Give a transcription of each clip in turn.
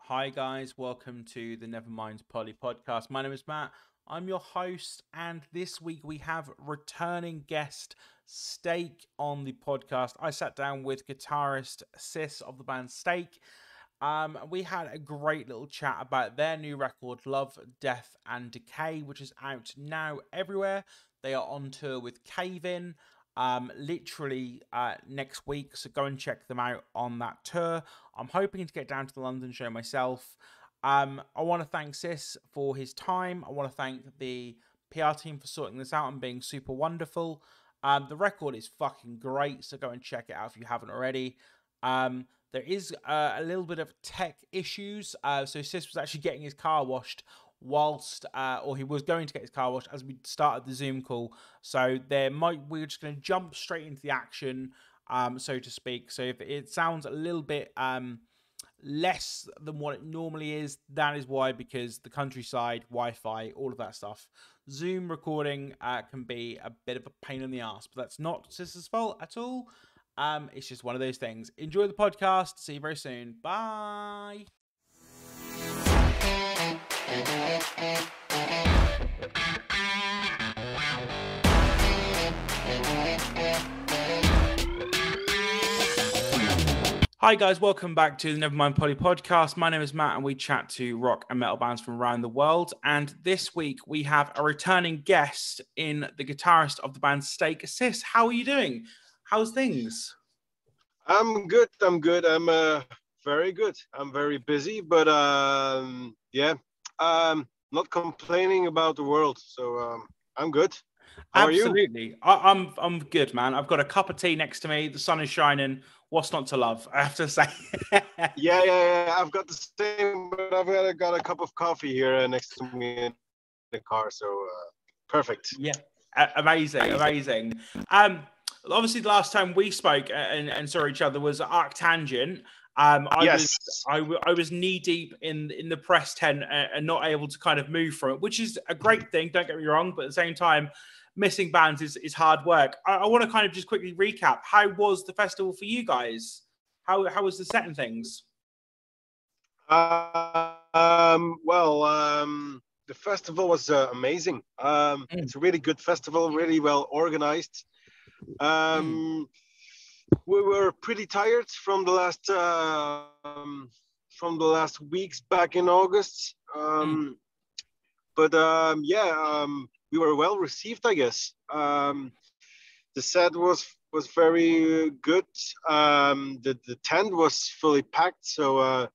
Hi guys, welcome to the Nevermind podcast. My name is Matt. I'm your host, and this week we have returning guest Steak on the podcast. I sat down with guitarist Sis of the band Steak. We had a great little chat about their new record, Love, Death, and Decay, which is out now everywhere. They are on tour with Cave In, literally next week, so go and check them out on that tour. I'm hoping to get down to the London show myself. I want to thank Sis for his time. I want to thank the PR team for sorting this out and being super wonderful. The record is fucking great, so go and check it out if you haven't already. There is a little bit of tech issues. So Sis was actually getting his car washed whilst, or he was going to get his car washed as we started the Zoom call. So we're just going to jump straight into the action, so to speak. So if it sounds a little bit less than what it normally is, that is why, because the countryside, Wi-Fi, all of that stuff. Zoom recording can be a bit of a pain in the ass, but that's not Sis's fault at all. It's just one of those things. Enjoy the podcast. See you very soon. Bye. Hi guys, welcome back to the Nevermind podcast. My name is Matt and we chat to rock and metal bands from around the world. And this week we have a returning guest in the guitarist of the band Steak. Sis, how are you doing? How's things? I'm good. I'm very good. I'm very busy, but not complaining about the world. So I'm good. How Absolutely. are you? I'm good, man. I've got a cup of tea next to me. The sun is shining. What's not to love? I have to say. Yeah. I've got the same, but I've got a cup of coffee here next to me in the car. So perfect. Yeah, amazing. Obviously, the last time we spoke and saw each other was Arctangent. Yes. I was knee deep in the press tent and not able to kind of move from it, which is a great thing. Don't get me wrong, but at the same time, missing bands is hard work. I want to kind of just quickly recap. How was the festival for you guys? How was the set and things? The festival was amazing. It's a really good festival, really well organized. We were pretty tired from the last weeks back in August. We were well received, I guess. The set was very good. The tent was fully packed, so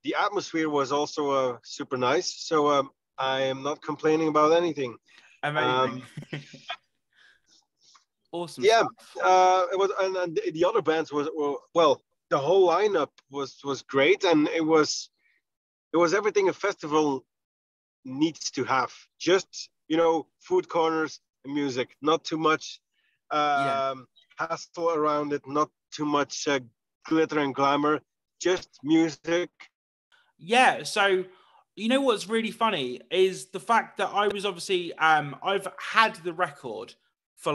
the atmosphere was also super nice. So I am not complaining about anything. Amazing. Awesome. Yeah, it was, and the other bands were well. The whole lineup was great, and it was everything a festival needs to have. Just food corners and music, not too much hassle around it, not too much glitter and glamour, just music. Yeah, so what's really funny is the fact that I was obviously I've had the record for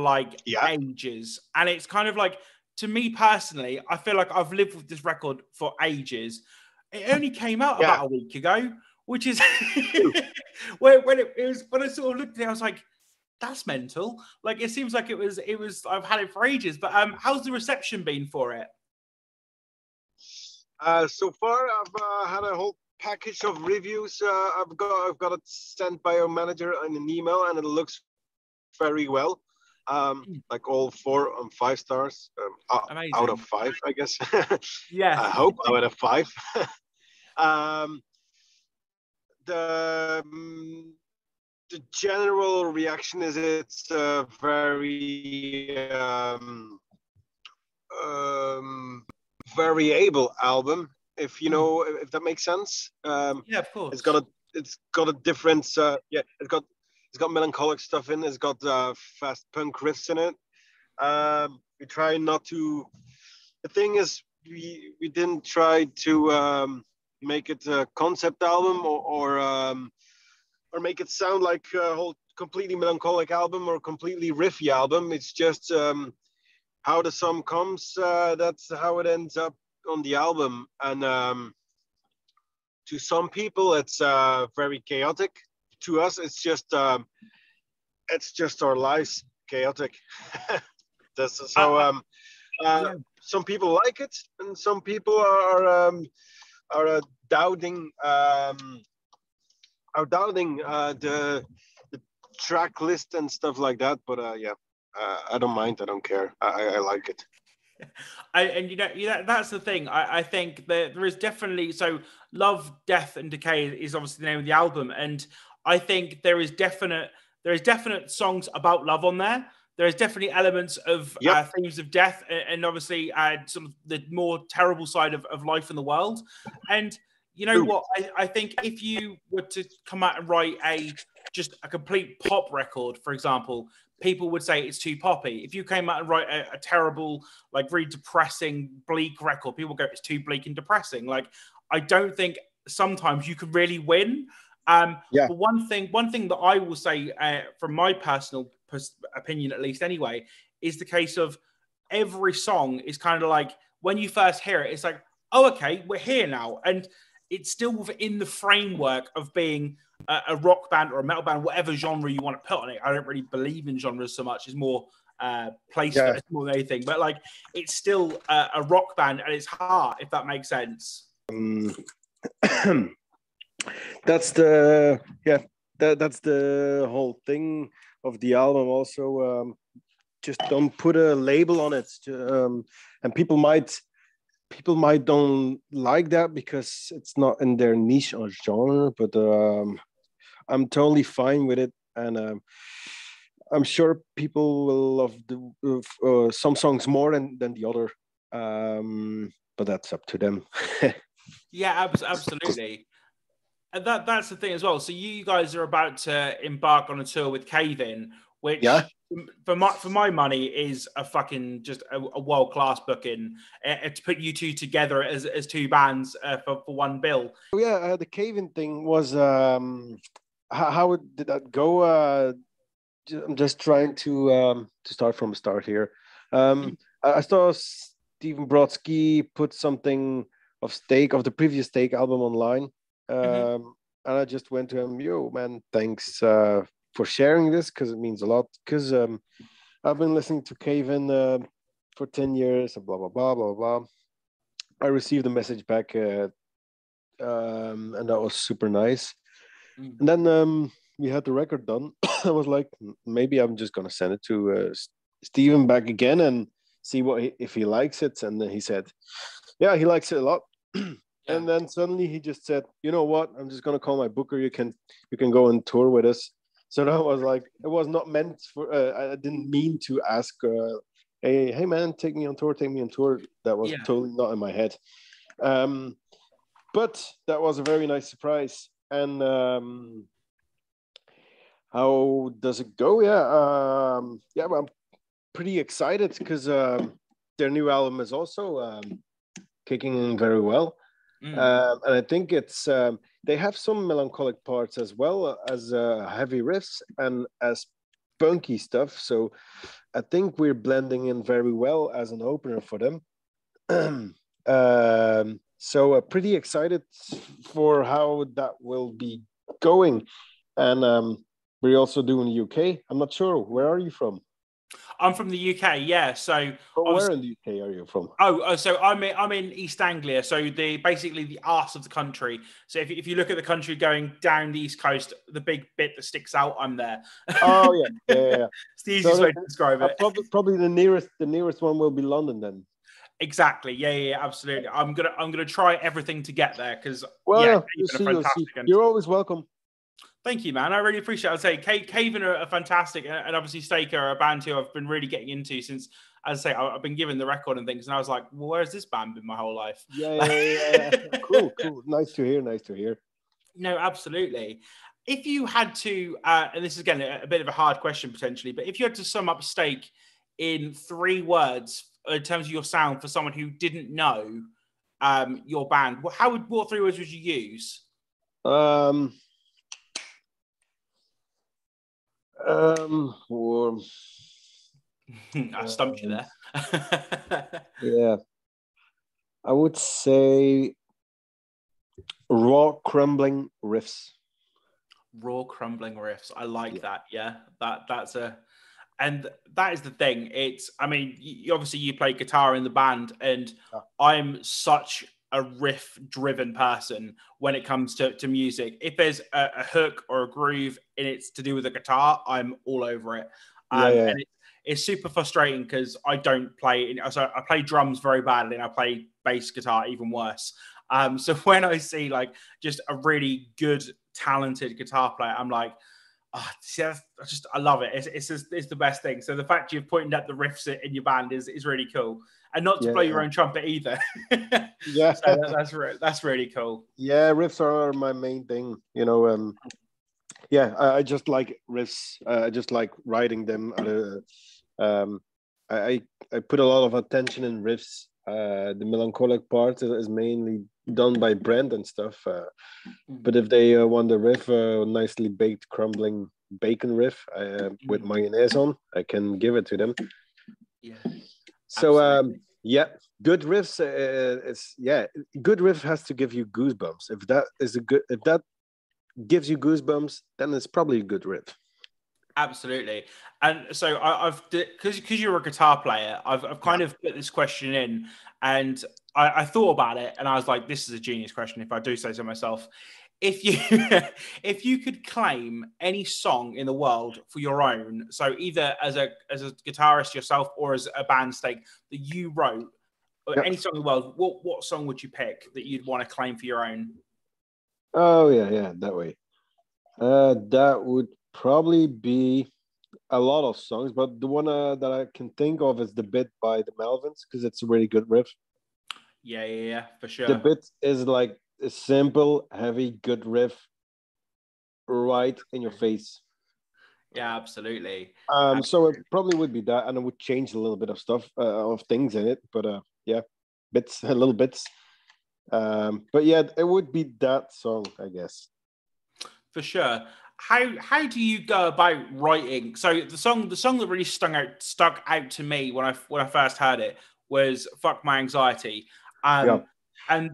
ages, and it's kind of like, to me personally, I feel like I've lived with this record for ages. It only came out about a week ago, which is when I sort of looked at it, I was like, that's mental. Like, it seems like it was I've had it for ages. But how's the reception been for it? So far, I've had a whole package of reviews. I've got it sent by our manager in an email, and it looks very well. Like all 4 and 5 stars out of 5, I guess. Yeah, I hope out of 5. The general reaction is it's a very variable album, if if that makes sense. Yeah, of course. It's got a different it's got melancholic stuff in it. It's got fast punk riffs in it. We try not to. The thing is, we didn't try to make it a concept album or make it sound like a whole completely melancholic album or completely riffy album. It's just how the song comes. That's how it ends up on the album, and to some people it's very chaotic. To us, it's just our lives chaotic. So Yeah. some people like it, and some people are doubting the track list and stuff like that. But I don't mind. I don't care. I like it. And that's the thing. I think that there is definitely so Love, Death, and Decay is obviously the name of the album, and I think there is definite songs about love on there. There is definitely elements of Yep. themes of death, and obviously sort of the more terrible side of life in the world. And you know what? I think if you were to come out and write just a complete pop record, for example, people would say it's too poppy. If you came out and write a terrible, like really depressing, bleak record, people go, it's too bleak and depressing. Like, I don't think sometimes you can really win. Yeah. But one thing that I will say, from my personal opinion, at least anyway, is the case of every song is kind of like when you first hear it, it's like, oh, okay, we're here now. And it's still within the framework of being a rock band or a metal band, whatever genre you want to put on it. I don't really believe in genres so much. It's more placement more than anything. But like, it's still a rock band at its heart, if that makes sense. That's that's the whole thing of the album. Also, just don't put a label on it. And people might don't like that because it's not in their niche or genre. But I'm totally fine with it, and I'm sure people will love some songs more than the other. But that's up to them. Yeah, absolutely. And that's the thing as well. So you guys are about to embark on a tour with Cave In, which for my money is a fucking just a world-class booking to put you two together as two bands for one bill. Oh, yeah, the Cave In thing was how did that go? I'm just trying to start from the start here. I saw Stephen Brodsky put something of the previous Stake album online. And I just went to him, yo, man, thanks for sharing this because it means a lot. Because I've been listening to Cave In for 10 years, and blah, blah, blah, blah, blah. I received a message back, and that was super nice. And then we had the record done. I was like, maybe I'm just going to send it to Steven back again and see if he likes it. And then he said, yeah, he likes it a lot. And then suddenly he just said, you know what? I'm just gonna call my booker. You can go on tour with us. So that was like, it was not meant for. I didn't mean to ask. Hey man, take me on tour. That was totally not in my head. But that was a very nice surprise. And how does it go? Well, I'm pretty excited because their new album is also kicking in very well. And I think it's they have some melancholic parts as well as heavy riffs and as punky stuff. So I think we're blending in very well as an opener for them. So pretty excited for how that will be going. And we're also doing UK. I'm not sure. Where are you from? I'm from the UK, yeah. So where in the UK are you from? So I'm in East Anglia, so basically the arse of the country. So if you look at the country going down the east coast, the big bit that sticks out, I'm there. Oh yeah. It's the easiest way to describe it. Probably the nearest one will be London then. Exactly. Yeah, absolutely. I'm gonna try everything to get there because you're always welcome. Thank you, man. I really appreciate it. I'd say Cave In are fantastic, and obviously Stake are a band who I've been really getting into since, as I say, I've been given the record and things, and I was like, well, where's this band been my whole life? Yeah. Cool. Nice to hear. No, absolutely. If you had to, and this is again a bit of a hard question potentially, but if you had to sum up Stake in 3 words in terms of your sound for someone who didn't know your band, what 3 words would you use? I stumped you there. Yeah, I would say Raw crumbling riffs. Raw crumbling riffs. I like that. Yeah, that's a, and that is the thing. It's, I mean, obviously you play guitar in the band, and I'm such a riff-driven person when it comes to music. If there's a hook or a groove and it's to do with the guitar, I'm all over it. And it's super frustrating because I don't play. So I play drums very badly, and I play bass guitar even worse. So when I see like just a really good, talented guitar player, I'm like, oh, I love it. It's the best thing. So the fact you've pointed out the riffs in your band is really cool, and not to play your own trumpet either. Yeah, so that's really cool. Yeah, riffs are my main thing. You know, I just like riffs. I just like writing them. I put a lot of attention in riffs. The melancholic part is mainly done by Brent and stuff. But if they want a riff, nicely baked, crumbling bacon riff with mayonnaise on, I can give it to them. Yeah. So good riffs. Good riff has to give you goosebumps. If that gives you goosebumps, then it's probably a good riff. Absolutely. And so I've because you're a guitar player, I've kind of put this question in, and I thought about it, and I was like, this is a genius question if I do say so myself. If you if you could claim any song in the world for your own, so either as a guitarist yourself or as a band stake that you wrote, or any song in the world, what song would you pick that you'd want to claim for your own? Oh yeah, that way. That would probably be a lot of songs, but the one that I can think of is the bit by the Melvins, because it's a really good riff. Yeah, for sure. The bit is like a simple, heavy, good riff right in your face. Yeah, absolutely. So it probably would be that, and it would change a little bit of stuff, of things in it, but little bits. But yeah, it would be that song, I guess. For sure. How do you go about writing? So the song that really stuck out to me when I first heard it was "Fuck My Anxiety," and I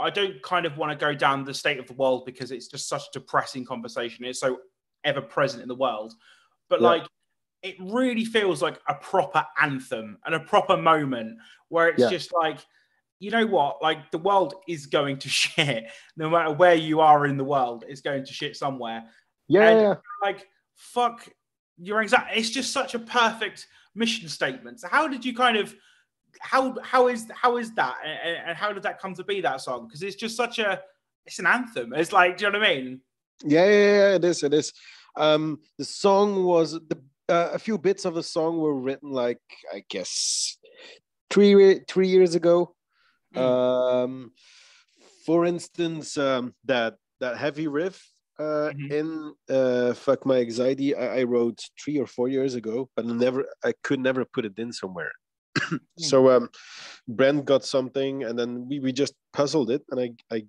don't kind of want to go down the state of the world because it's just such a depressing conversation. It's so ever present in the world, but like it really feels like a proper anthem and a proper moment where it's just like, you know what? Like the world is going to shit. No matter where you are in the world, it's going to shit somewhere. Like fuck your anxiety. It's just such a perfect mission statement. So how did you kind of how is that and how did that come to be that song? Because it's just it's an anthem. It's like, do you know what I mean? Yeah, it is. The song was a few bits of the song were written like, I guess 3 years ago. For instance, that heavy riff in "Fuck My Anxiety," I wrote 3 or 4 years ago, but I could never put it in somewhere. So Brent got something, and then we just puzzled it, and I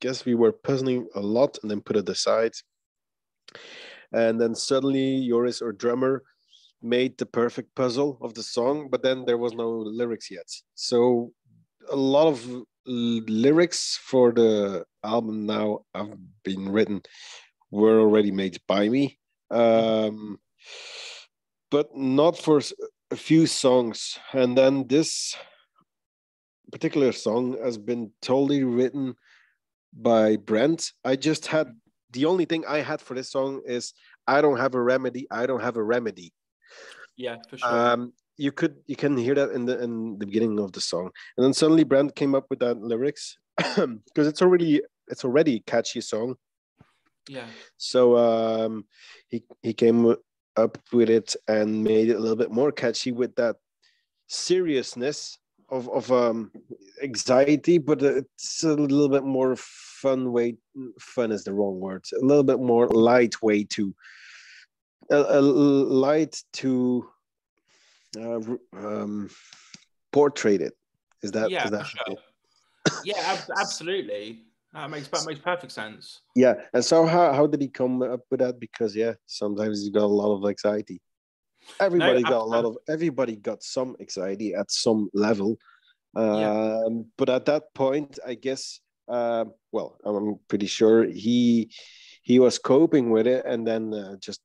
guess we were puzzling a lot, and then put it aside. And then suddenly Joris, our drummer, made the perfect puzzle of the song, but then there was no lyrics yet. So a lot of lyrics for the album now have been written, were already made by me, but not for a few songs. And then this particular song has been totally written by Brent. The only thing I had for this song is I don't have a remedy. Yeah, for sure. You can hear that in the beginning of the song, and then suddenly Brent came up with that lyrics because it's already a catchy song. Yeah. So he came up with it and made it a little bit more catchy with that seriousness of anxiety, but it's a little bit more fun way. Fun is the wrong word. A little bit more light way to light to portrait it. Is that for sure. Yeah, absolutely. That makes perfect sense. Yeah. And so how did he come up with that? Because sometimes he's got a lot of anxiety. Everybody got some anxiety at some level. But at that point, I guess Well, I'm pretty sure he was coping with it, and then just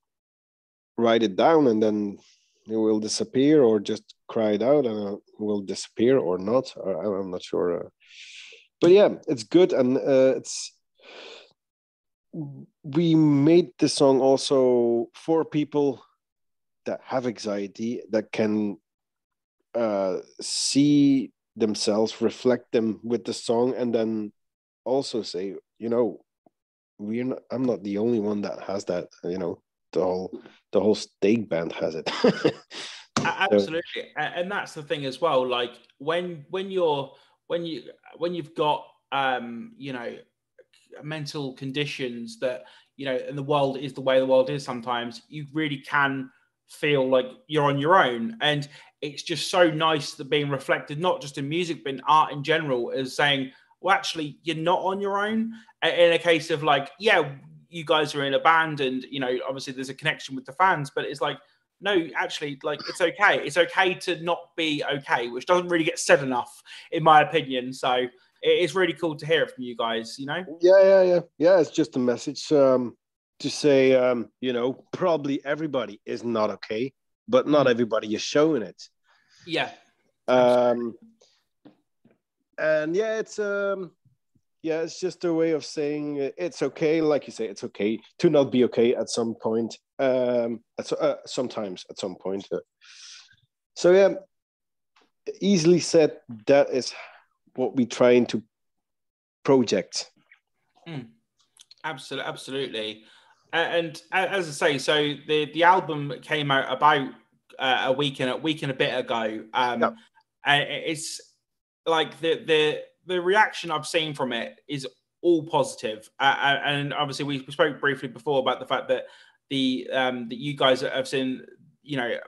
write it down, and then it will disappear, or just cry it out, and it will disappear or not. I'm not sure. But yeah, it's good, and it's we made the song also for people that have anxiety, that can see themselves, reflect them with the song, and then also say, we're not, I'm not the only one that has that. The whole Steak band has it. Absolutely, and that's the thing as well. Like when you've got mental conditions that and the world is the way the world is, sometimes you really can feel like you're on your own, and it's just so nice that being reflected not just in music but in art in general, as saying, well, actually you're not on your own, in a case of like, yeah, you guys are in a band, and obviously there's a connection with the fans, but it's like, no, actually, like, it's okay. It's okay to not be okay, which doesn't really get said enough, in my opinion. So it's really cool to hear it from you guys, Yeah. It's just a message to say, probably everybody is not okay, but not everybody is showing it. Yeah. And it's just a way of saying it's okay. Like you say, it's okay to not be okay at some point. Sometimes at some point. So yeah, easily said. That is what we're trying to project. Absolutely. And as I say, so the album came out about a week and a bit ago. And it's like the reaction I've seen from it is all positive. And obviously we spoke briefly before about the fact that that you guys have seen,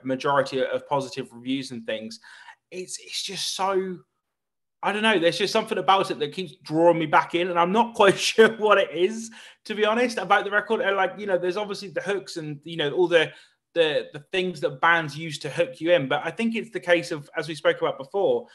majority of positive reviews and things. It's just so, I don't know. There's just something about it that keeps drawing me back in, and I'm not quite sure what it is, to be honest, about the record. And like, there's obviously the hooks and all the things that bands use to hook you in, but I think it's the case of, as we spoke about before,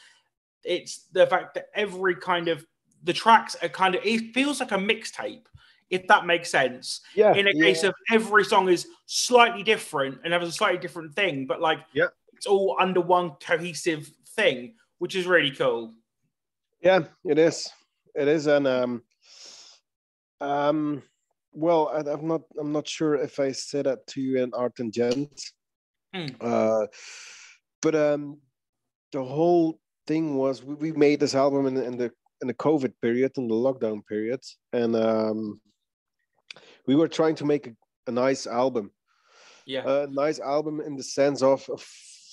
it's the fact that every kind of the tracks are kind of, it feels like a mixtape, if that makes sense. Yeah. In a case of every song is slightly different and has a slightly different thing, but like, it's all under one cohesive thing, which is really cool. Yeah, it is. It is, and well, I'm not sure if I said that to you in Art and Gent, but the whole thing was we made this album in the COVID period, in the lockdown period, and we were trying to make a nice album. A nice album in the sense of a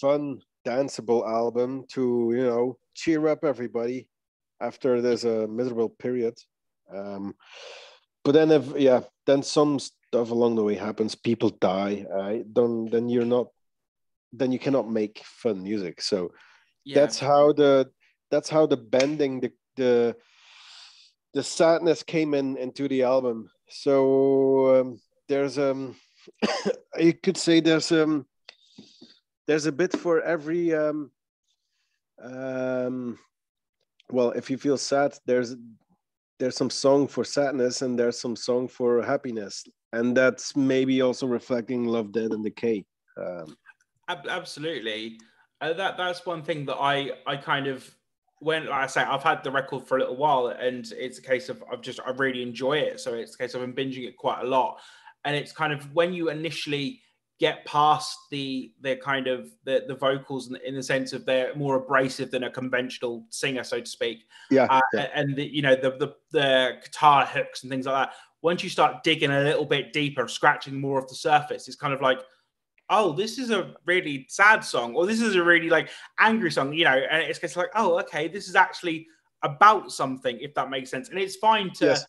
fun, danceable album to cheer up everybody after there's a miserable period. But then then some stuff along the way happens. People die. Then you cannot make fun music. So that's how the bending, the sadness came into the album. So there's you could say there's a bit for every well, if you feel sad, there's some song for sadness, and there's some song for happiness, and that's maybe also reflecting Love, Dead, and Decay. Absolutely. That's one thing that I kind of, when, like I say, I've had the record for a little while, and it's a case of I really enjoy it. So it's a case of I'm binging it quite a lot, and it's kind of when you initially get past the kind of the vocals in the sense of they're more abrasive than a conventional singer, so to speak. And the guitar hooks and things like that. Once you start digging a little bit deeper, scratching more of the surface, it's kind of like, oh, this is a really sad song, or this is a really like angry song, and it's just like, oh, okay, this is actually about something, if that makes sense. And it's fine to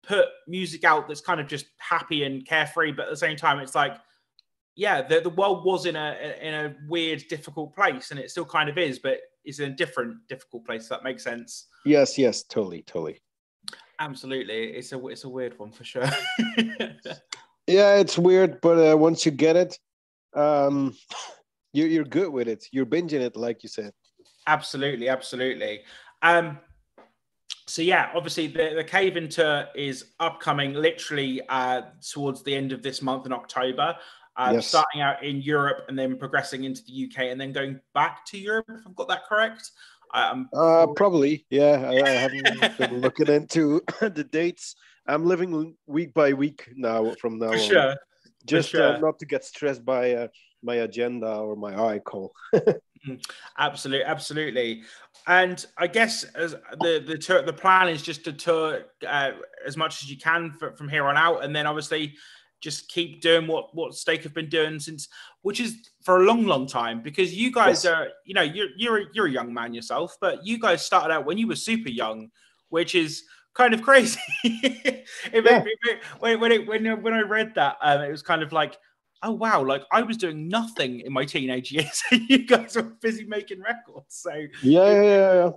put music out that's kind of just happy and carefree, but at the same time, it's like, yeah, the world was in a weird, difficult place, and it still kind of is, but it's in a different, difficult place. If that makes sense. Yes, totally. Absolutely, it's a weird one for sure. Yeah, it's weird, but once you get it, you're good with it. You're binging it, like you said. Absolutely. So yeah, obviously the Cave-In tour is upcoming literally towards the end of this month in October. Yes. Starting out in Europe and then progressing into the UK and then going back to Europe, if I've got that correct. Probably, yeah. I haven't been looking into the dates. I'm living week by week now from now For on. sure. Just not to get stressed by my agenda or my icon. Absolutely. And I guess as the plan is just to tour as much as you can from here on out, and then obviously just keep doing what Stake have been doing since, which is for a long time. Because you guys are, you know, you're a young man yourself, but you guys started out when you were super young, which is kind of crazy. When I read that, it was kind of like, oh wow, like I was doing nothing in my teenage years and you guys were busy making records. So yeah.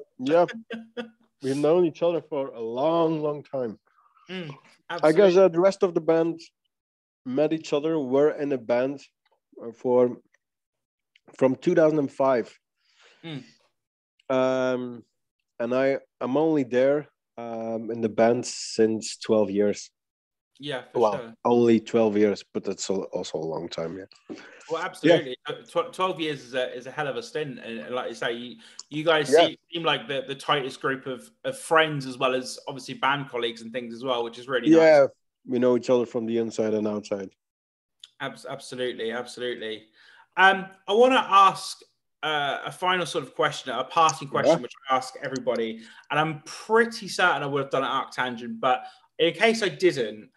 We've known each other for a long time. I guess the rest of the band met each other. We're in a band from 2005. And I'm only there in the band since 12 years. Yeah, sure. Only 12 years, but that's also a long time. Yeah. Well, absolutely. Yeah. 12 years is a hell of a stint, and like you say, you guys seem like the tightest group of friends, as well as obviously band colleagues and things as well, which is really nice. Yeah, we know each other from the inside and outside. Absolutely. I want to ask a final sort of question, a parting question, which I ask everybody, and I'm pretty certain I would have done it at Arctangent, but in case I didn't,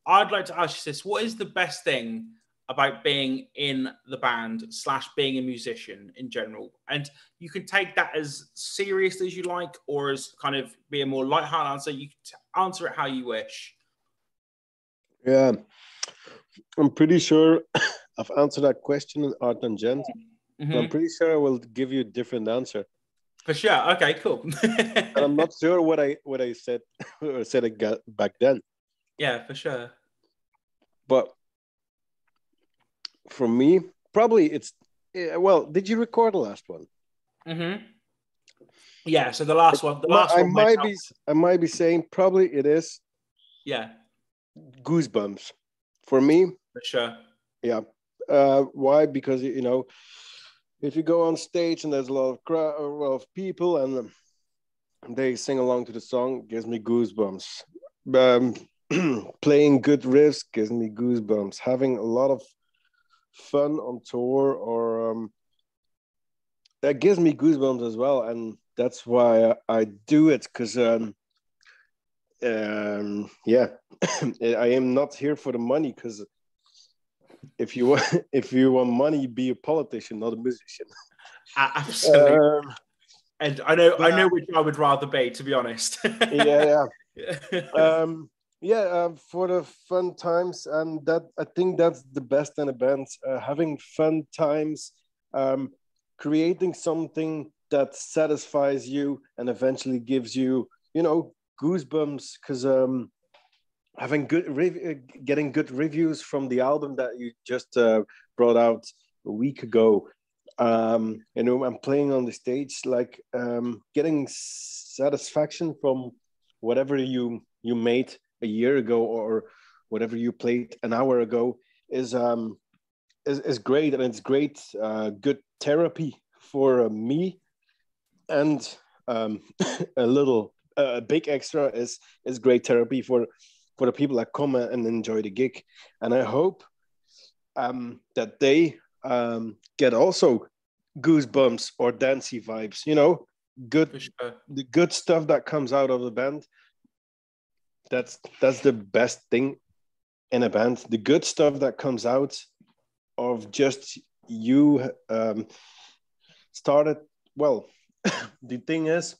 I'd like to ask you this: what is the best thing about being in the band / being a musician in general? And you can take that as seriously as you like, or as kind of be a more lighthearted answer. You can answer it how you wish. Yeah, I'm pretty sure I've answered that question in Arctangent. I'm pretty sure I will give you a different answer. For sure. Okay, cool. And I'm not sure what I said or said back then. Yeah, for sure. But for me, probably it's did you record the last one? Yeah, so the last one. I might be saying probably it is. Yeah. Goosebumps for me. For sure. Yeah. Why? Because you know, if you go on stage and there's a lot of people and they sing along to the song, it gives me goosebumps. Playing good riffs gives me goosebumps. Having a lot of fun on tour or that gives me goosebumps as well, and that's why I do it. Because I am not here for the money. Because if you want money, be a politician, not a musician. Absolutely. And I know which I would rather be, to be honest. Yeah. For the fun times, and that I think that's the best in a band. Having fun times, creating something that satisfies you and eventually gives you, goosebumps. Because having getting good reviews from the album that you just brought out a week ago. I'm playing on the stage, like getting satisfaction from whatever you made a year ago or whatever you played an hour ago is great, and it's great, good therapy for me. And a big extra is great therapy for the people that come and enjoy the gig. And I hope that they get also goosebumps or dancey vibes, the good stuff that comes out of the band. That's the best thing in a band. The good stuff that comes out of just you started. Well, the thing is,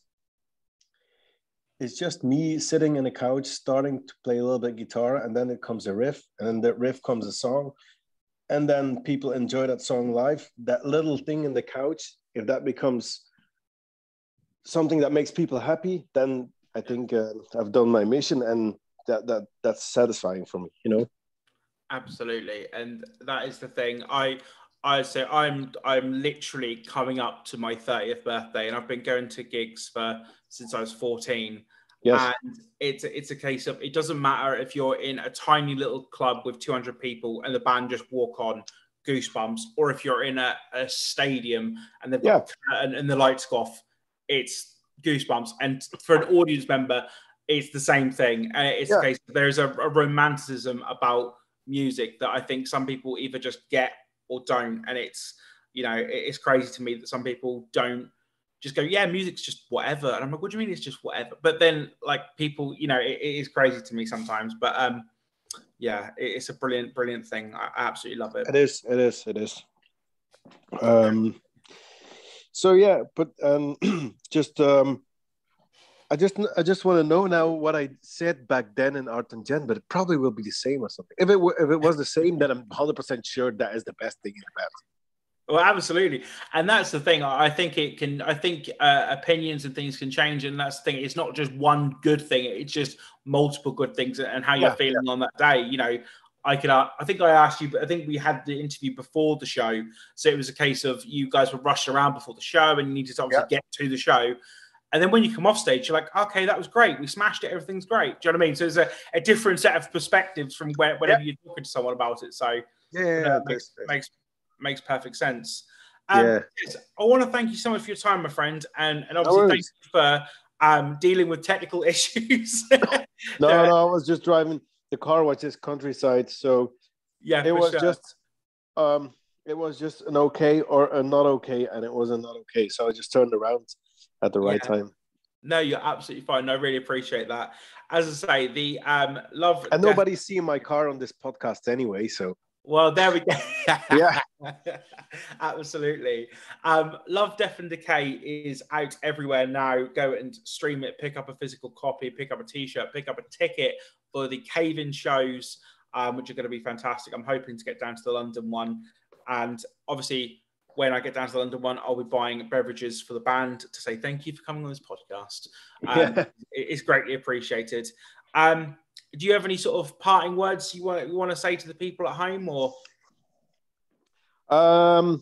it's just me sitting in a couch starting to play a little bit guitar, and then it comes a riff, and then that riff comes a song, and then people enjoy that song live. That little thing in the couch, if that becomes something that makes people happy, then I think I've done my mission, and that's satisfying for me, Absolutely, and that is the thing. I say I'm literally coming up to my 30th birthday, and I've been going to gigs since I was 14. Yes. And it's a case of, it doesn't matter if you're in a tiny little club with 200 people and the band just walk on, goosebumps, or if you're in a stadium and they've got and the lights go off, it's goosebumps. And for an audience member, it's the same thing. And it's the case, there's a romanticism about music that I think some people either just get or don't. And it's, you know, it's crazy to me that some people don't just go, yeah, music's just whatever. And I'm like, what do you mean it's just whatever? But then, like, people, you know, it is crazy to me sometimes. But yeah, it's a brilliant thing. I absolutely love it. It is. So yeah, but just I just want to know now what I said back then in Art and Gen, but it probably will be the same or something. If it was the same, then I'm 100% sure that is the best thing in the band. Well, absolutely, and that's the thing. I think it can. I think opinions and things can change, and that's the thing. It's not just one good thing; it's just multiple good things, and how you're feeling on that day. You know, I think I asked you, but I think we had the interview before the show, so it was a case of you guys were rushed around before the show, and you needed to obviously get to the show. And then when you come off stage, you're like, okay, that was great. We smashed it. Everything's great. Do you know what I mean? So there's a different set of perspectives from whenever you're talking to someone about it. So makes perfect sense. Yes, I want to thank you so much for your time, my friend, and obviously thank you for dealing with technical issues. No, I was just driving. The car was just countryside, so it was just an okay or a not okay, and it was a not okay. So I just turned around at the right time. No, you're absolutely fine. I really appreciate that. As I say, the love and nobody's seeing my car on this podcast anyway, so. Well, there we go. Yeah. Absolutely. Love, Death and Decay is out everywhere now. Go and stream it, pick up a physical copy, pick up a t-shirt, pick up a ticket for the Cave-In shows, which are going to be fantastic. I'm hoping to get down to the London one. And obviously, when I get down to the London one, I'll be buying beverages for the band to say thank you for coming on this podcast. It's greatly appreciated. Do you have any sort of parting words you want to say to the people at home, or? A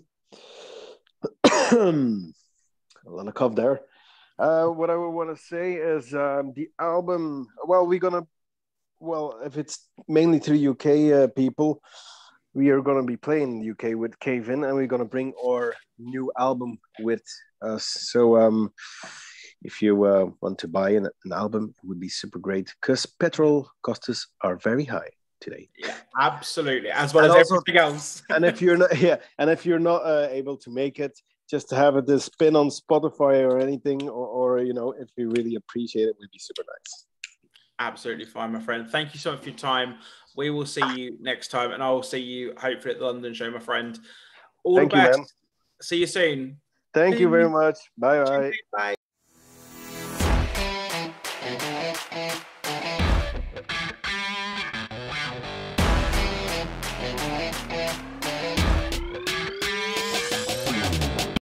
lot of cough there. What I would want to say is the album. Well, if it's mainly to the UK people, we are gonna be playing in the UK with Cave-In, and we're gonna bring our new album with us. So if you want to buy an album, it would be super great, because petrol costs are very high today. Yeah, absolutely, as well as everything else. And if you're not able to make it, just to have a spin on Spotify or anything, or you know, if you really appreciate it, would be super nice. Absolutely fine, my friend. Thank you so much for your time. We will see you next time, and I will see you hopefully at the London show, my friend. All the best. Man. See you soon. Thank you very much. Bye. Bye.